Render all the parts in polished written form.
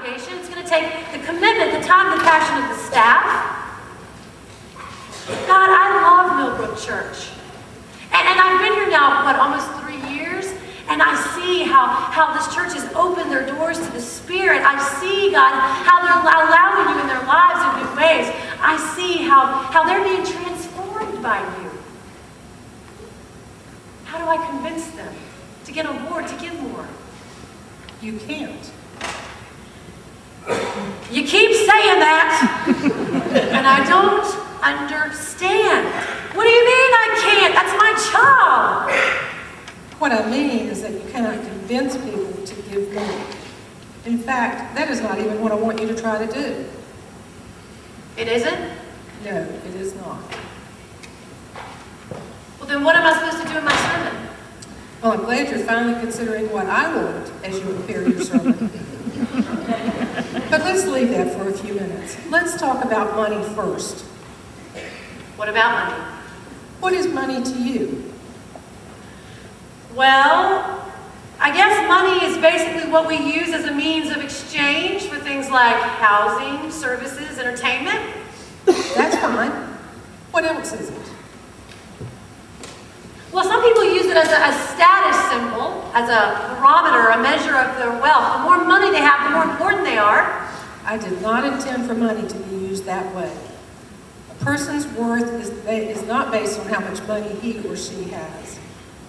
congregation. It's going to take the commitment, the time, the passion of the staff. God, I love Millbrook Church. And I've been here now, almost 3 years, and I see how this church has opened their doors to the Spirit. I see, God, how they're allowing you in their lives in new ways. I see how they're being transformed by you. How do I convince them to get on board, to give more? You can't. You keep saying that, and I don't understand. What do you mean I can't? That's my job. What I mean is that you cannot convince people to give more. In fact, that is not even what I want you to try to do. It isn't? No, it is not. Well, then what am I supposed to do in my sermon? Well, I'm glad you're finally considering what I want as you prepare your sermon. But let's leave that for a few minutes. Let's talk about money first. What about money? What is money to you? Well, I guess money is basically what we use as a means of exchange for things like housing, services, entertainment. That's fine. What else is it? Well, some people use it as a status symbol, as a barometer, a measure of their wealth. The more money they have, the more important they are. I did not intend for money to be used that way. A person's worth is not based on how much money he or she has.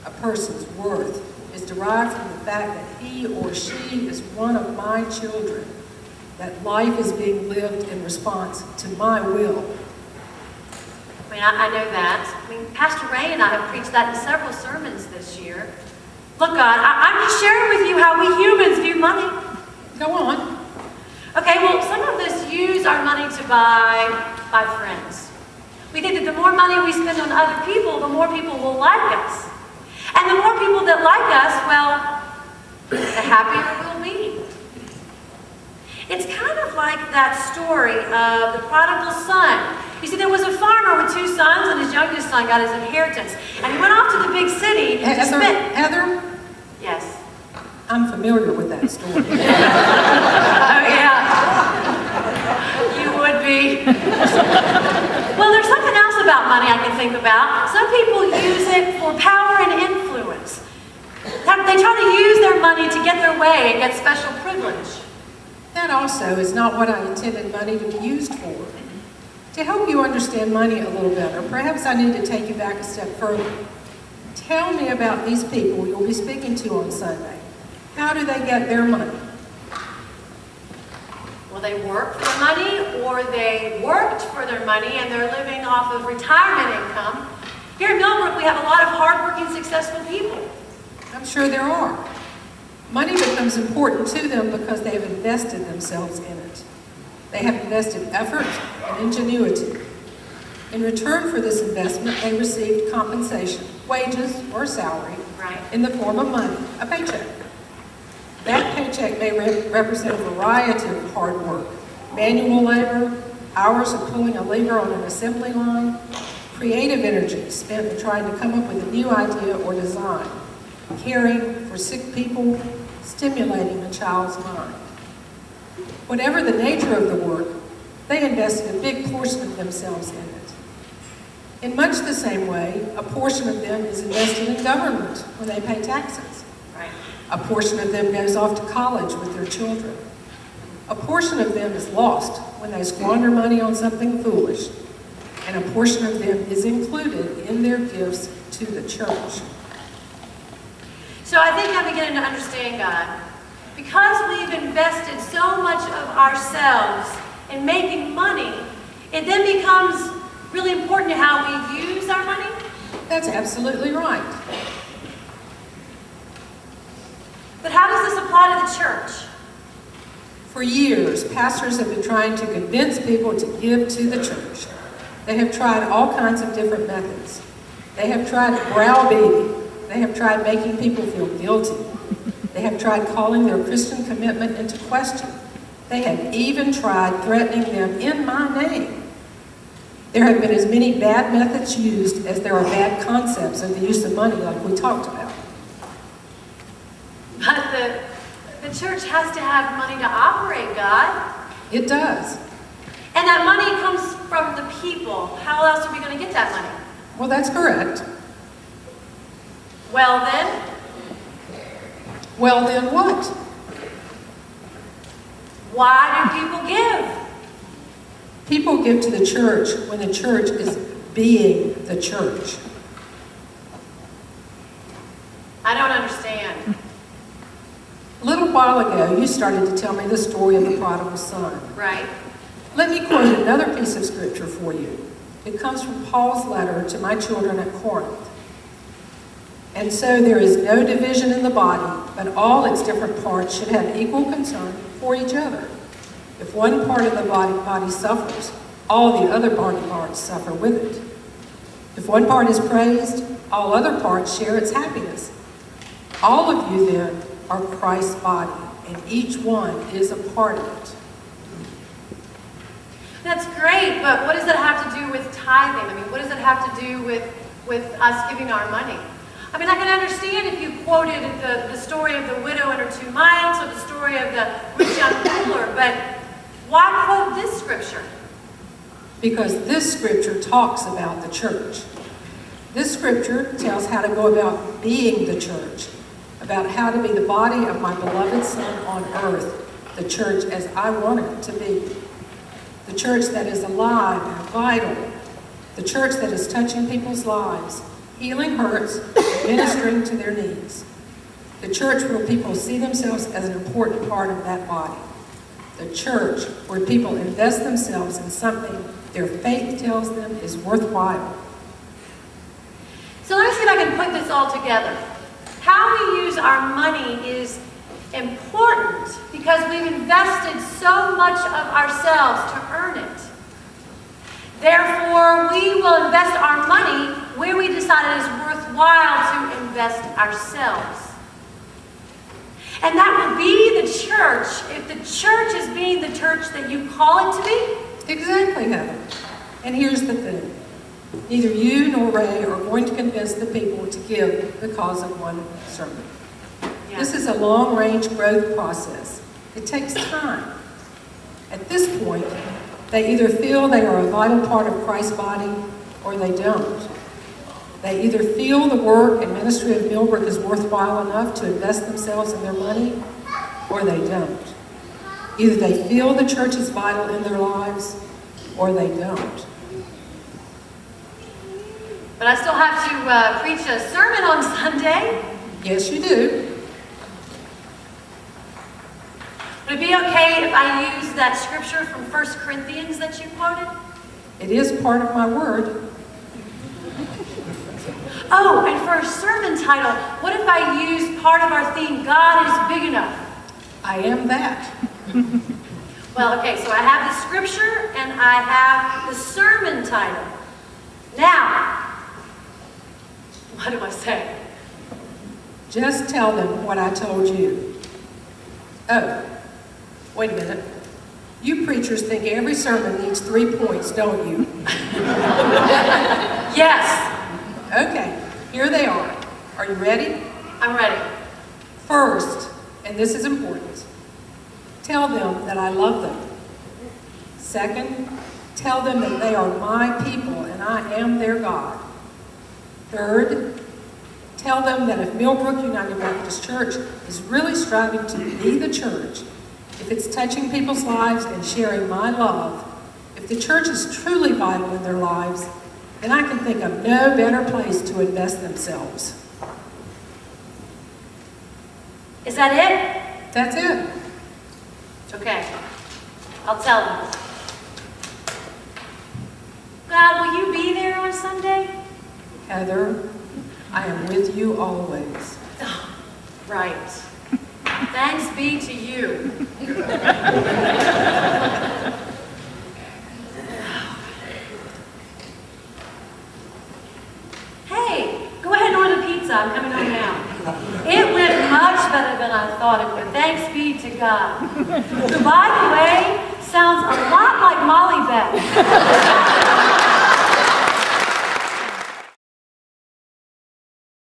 A person's worth is derived from the fact that he or she is one of my children, that life is being lived in response to my will. I mean, I know that. I mean, Pastor Ray and I have preached that in several sermons this year. Look, God, I'm just sharing with you how we humans view money. Go on. Okay, well, some of us use our money to buy friends. We think that the more money we spend on other people, the more people will like us. And the more people that like us, well, the happier we'll be. It's kind of like that story of the prodigal son. You see, there was a farmer with 2 sons, and his youngest son got his inheritance. And he went off to the big city to spend... Heather? Yes. I'm familiar with that story. Oh, yeah. You would be. Well, there's something else about money I can think about. Some people use it for power and influence. They try to use their money to get their way and get special privilege. That also is not what I intended money to be used for. To help you understand money a little better, perhaps I need to take you back a step further. Tell me about these people you'll be speaking to on Sunday. How do they get their money? Well, they work for their money, or they worked for their money and they're living off of retirement income. Here in Millbrook, we have a lot of hardworking, successful people. I'm sure there are. Money becomes important to them because they have invested themselves in it. They have invested effort and ingenuity. In return for this investment, they received compensation, wages or salary, in the form of money, a paycheck. That paycheck may represent a variety of hard work: manual labor, hours of pulling a lever on an assembly line, creative energy spent in trying to come up with a new idea or design, caring for sick people, stimulating a child's mind. Whatever the nature of the work, they invested a big portion of themselves in it. In much the same way, a portion of them is invested in government when they pay taxes. A portion of them goes off to college with their children. A portion of them is lost when they squander money on something foolish. And a portion of them is included in their gifts to the church. So I think I'm beginning to understand God. Because we've invested so much of ourselves in making money, it then becomes really important to how we use our money. That's absolutely right. But how does this apply to the church? For years, pastors have been trying to convince people to give to the church. They have tried all kinds of different methods. They have tried browbeating. They have tried making people feel guilty. They have tried calling their Christian commitment into question. They have even tried threatening them in my name. There have been as many bad methods used as there are bad concepts of the use of money, like we talked about. But The church has to have money to operate, God. It does. And that money comes from the people. How else are we going to get that money? Well, that's correct. Well then, Well, then what? why do people give? People give to the church when the church is being the church. I don't understand. A little while ago, you started to tell me the story of the prodigal son. Right? Let me quote another piece of scripture for you. It comes from Paul's letter to my children at Corinth. And so there is no division in the body, but all its different parts should have equal concern for each other. If one part of the body suffers, all the other body parts suffer with it. If one part is praised, all other parts share its happiness. All of you then are Christ's body, and each one is a part of it. That's great, but what does it have to do with tithing? I mean, what does it have to do with us giving our money? I mean, I can understand if you quoted the story of the widow and her 2 mites, or the story of the rich young ruler, but why quote this scripture? Because this scripture talks about the church. This scripture tells how to go about being the church, about how to be the body of my beloved Son on earth, the church as I want it to be. The church that is alive and vital. The church that is touching people's lives, healing hurts, ministering to their needs. The church where people see themselves as an important part of that body. The church where people invest themselves in something their faith tells them is worthwhile. So let me see if I can put this all together. How we use our money is important because we've invested so much of ourselves to earn it. Therefore, we will invest our money where we decide it is worthwhile to invest ourselves. And that will be the church, if the church is being the church that you call it to be. Exactly, Heather. And here's the thing. Neither you nor Ray are going to convince the people to give because of one sermon. Yeah. This is a long-range growth process. It takes time. At this point, they either feel they are a vital part of Christ's body or they don't. They either feel the work and ministry of Millbrook is worthwhile enough to invest themselves in their money or they don't. Either they feel the church is vital in their lives or they don't. But I still have to preach a sermon on Sunday. Yes, you do. Would it be okay if I use that scripture from 1 Corinthians that you quoted? It is part of my word. Oh, and for a sermon title, what if I use part of our theme, God is big enough? I am that. Well, okay, so I have the scripture and I have the sermon title. Now, what do I say? Just tell them what I told you. Oh, wait a minute. You preachers think every sermon needs 3 points, don't you? Yes. Okay, here they are. Are you ready? I'm ready. First, and this is important, tell them that I love them. Second, tell them that they are my people and I am their God. Third, tell them that if Millbrook United Methodist Church is really striving to be the church, if it's touching people's lives and sharing my love, if the church is truly vital in their lives, then I can think of no better place to invest themselves. Is that it? That's it. Okay. I'll tell them. God, will you be there on Sunday? Heather, I am with you always. Oh, right. Thanks be to you. Hey, go ahead and order the pizza. I'm coming home now. It went much better than I thought it would. Thanks be to God. Who, by the way, sounds a lot like Molly Beth.